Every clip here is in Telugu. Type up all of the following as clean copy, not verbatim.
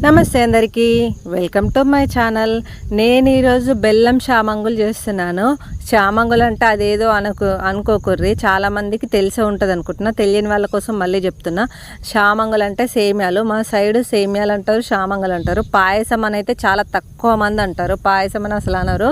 నమస్తే అందరికీ, వెల్కమ్ టు మై ఛానల్. నేను ఈరోజు బెల్లం శామంగులు చేస్తున్నాను. శామంగులు అంటే అదేదో అనుకోకుర్రి, చాలామందికి తెలిసే ఉంటుంది అనుకుంటున్నా. తెలియని వాళ్ళ కోసం మళ్ళీ చెప్తున్నా. శామంగులు అంటే సేమ్యాలు, మా సైడు సేమ్యాలు అంటారు, శామంగులు అంటారు. పాయసం అని అయితే చాలా తక్కువ మంది అంటారు, పాయసం అని అసలు అనరు.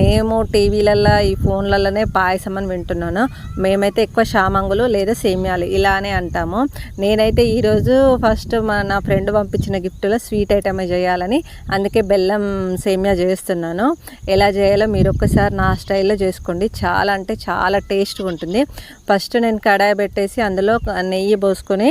మేము టీవీలల్లో ఈ ఫోన్లలోనే పాయసం అని వింటున్నాను. మేమైతే ఎక్కువ శామంగులు లేదా సేమ్యాలు ఇలానే అంటాము. నేనైతే ఈరోజు ఫస్ట్ నా ఫ్రెండ్ పంపించిన గిఫ్ట్లో స్వీట్ ఐటమే చేయాలని అందుకే బెల్లం సేమియా చేస్తున్నాను. ఎలా చేయాలో మీరు ఒక్కసారి నా స్టైల్లో చేసుకోండి. చాలా అంటే చాలా టేస్ట్గా ఉంటుంది. ఫస్ట్ నేను కడాయి పెట్టేసి అందులో నెయ్యి పోసుకొని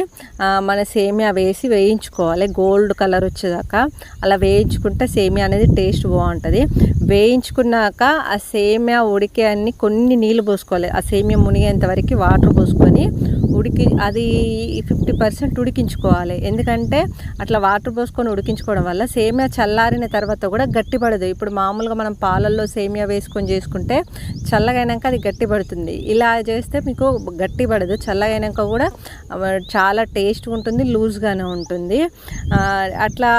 మన సేమియా వేసి వేయించుకోవాలి, గోల్డ్ కలర్ వచ్చేదాకా. అలా వేయించుకుంటే సేమియా అనేది టేస్ట్ బాగుంటుంది. వేయించుకున్నాక ఆ సేమియా ఉడికే అన్ని కొన్ని నీళ్ళు పోసుకోవాలి. ఆ సేమియా మునిగేంత వరకు వాటర్ పోసుకొని అది 50% ఉడికించుకోవాలి. ఎందుకంటే అట్లా వాటర్ పోసుకొని ఉడికించుకోవడం వల్ల సేమియా చల్లారిన తర్వాత కూడా గట్టిపడదు. ఇప్పుడు మామూలుగా మనం పాలల్లో సేమియా వేసుకొని చేసుకుంటే చల్లగైనాక అది గట్టిపడుతుంది. ఇలా చేస్తే మీకు గట్టిపడదు. చల్లగైనాక కూడా చాలా టేస్ట్గా ఉంటుంది, లూజ్గానే ఉంటుంది. అట్లా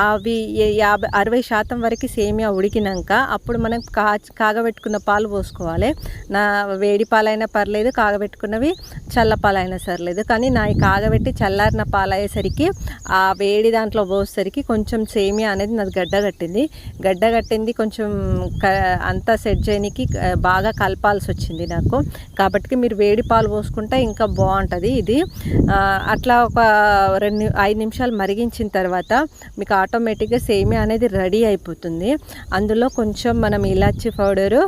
అవి 60% వరకు సేమియా ఉడికినాక అప్పుడు మనం కాగబెట్టుకున్న పాలు పోసుకోవాలి. నా వేడి పాలైనా పర్లేదు, కాగబెట్టుకున్నవి చల్ల పాలైనా సర్లేదు. కానీ నా కాగబెట్టి చల్లారిన పాలు అయ్యేసరికి ఆ వేడి దాంట్లో పోసేసరికి కొంచెం సేమియా అనేది నాది గడ్డగట్టింది. కొంచెం అంతా సెట్ చేయడానికి బాగా కలపాల్సి వచ్చింది నాకు. కాబట్టి మీరు వేడి పాలు పోసుకుంటే ఇంకా బాగుంటుంది ఇది. అట్లా ఒక 5 నిమిషాలు మరిగించిన తర్వాత మీకు ఆటోమేటిక్గా సేమియా అనేది రెడీ అయిపోతుంది. అందులో కొంచెం మనం ఇలాచీ పౌడరు,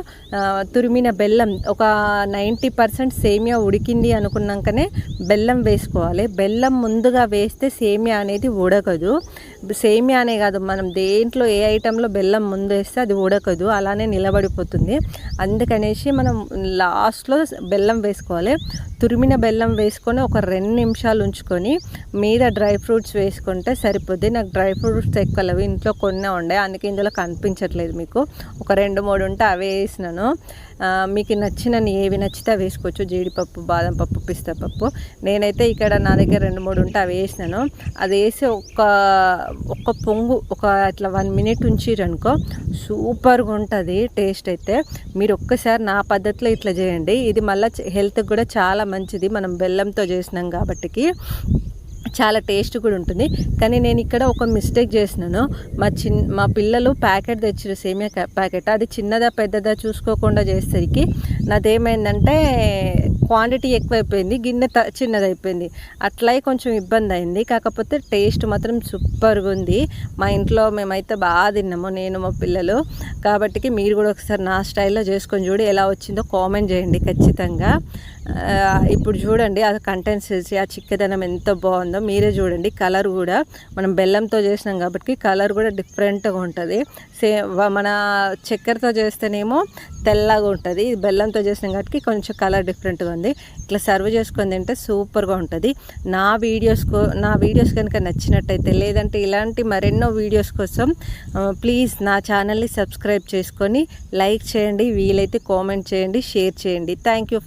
తురిమిన బెల్లం, ఒక 90% సేమియా ఉడికింది అనుకున్నాకనే బెల్లం వేసుకోవాలి. బెల్లం ముందుగా వేస్తే సేమియా అనేది ఉడకదు. సేమియా అనే కాదు, మనం దేంట్లో ఏ ఐటెంలో బెల్లం ముందు వేస్తే అది ఉడకదు, అలానే నిలబడిపోతుంది. అందుకనేసి మనం లాస్ట్లో బెల్లం వేసుకోవాలి. తురిమిన బెల్లం వేసుకొని ఒక 2 నిమిషాలు ఉంచుకొని మీద డ్రై ఫ్రూట్స్ వేసుకుంటే సరిపోద్ది. నాకు డ్రై ఫ్రూట్స్ ఎక్కువ లేవు, ఇంట్లో కొన్ని ఉండే, అందుకే ఇందులో కనిపించట్లేదు మీకు. ఒక 2-3 ఉంటే అవే వేసినాను. మీకు ఏవి నచ్చితే అవి వేసుకోవచ్చు. జీడిపప్పు, బాదం పప్పు, పిస్తా పప్పు. నేనైతే ఇక్కడ నా దగ్గర 2-3 ఉంటే అవి వేసినాను. అది వేసి ఒక పొంగు ఇట్లా 1 మినిట్ ఉంచిరనుకో సూపర్గా ఉంటుంది టేస్ట్ అయితే. మీరు ఒక్కసారి నా పద్ధతిలో ఇట్లా చేయండి. ఇది మళ్ళీ హెల్త్కి కూడా చాలా మంచిది. మనం బెల్లంతో చేసినాం కాబట్టి చాలా టేస్ట్ కూడా ఉంటుంది. కానీ నేను ఇక్కడ ఒక మిస్టేక్ చేసినాను. మా పిల్లలు ప్యాకెట్ తెచ్చారు, సేమియా ప్యాకెట్. అది చిన్నదా పెద్దదా చూసుకోకుండా చేసేసరికి నాదేమైందంటే క్వాంటిటీ ఎక్కువైపోయింది, గిన్నె చిన్నదైపోయింది. అట్లా కొంచెం ఇబ్బంది అయింది. కాకపోతే టేస్ట్ మాత్రం సూపర్గా ఉంది. మా ఇంట్లో మేమైతే బాగా తిన్నాము, నేను మా పిల్లలు. కాబట్టి మీరు కూడా ఒకసారి నా స్టైల్లో చేసుకొని చూడి, ఎలా వచ్చిందో కామెంట్ చేయండి ఖచ్చితంగా. ఇప్పుడు చూడండి ఆ కంటెన్సెన్సీ, ఆ చిక్కదనం ఎంత బాగుందో మీరే చూడండి. కలర్ కూడా మనం బెల్లంతో చేసినాం కాబట్టి కలర్ కూడా డిఫరెంట్గా ఉంటుంది. మన చక్కెరతో చేస్తేనేమో తెల్లగా ఉంటుంది, బెల్లంతో చేసినాం కాబట్టి కొంచెం కలర్ డిఫరెంట్గా ఉంది. ఇట్లా సర్వ్ చేసుకొని తింటే సూపర్గా ఉంటుంది. నా వీడియోస్ కనుక నచ్చినట్టయితే, లేదంటే ఇలాంటి మరెన్నో వీడియోస్ కోసం ప్లీజ్ నా ఛానల్ని సబ్స్క్రైబ్ చేసుకొని లైక్ చేయండి, వీలైతే కామెంట్ చేయండి, షేర్ చేయండి. Thank you.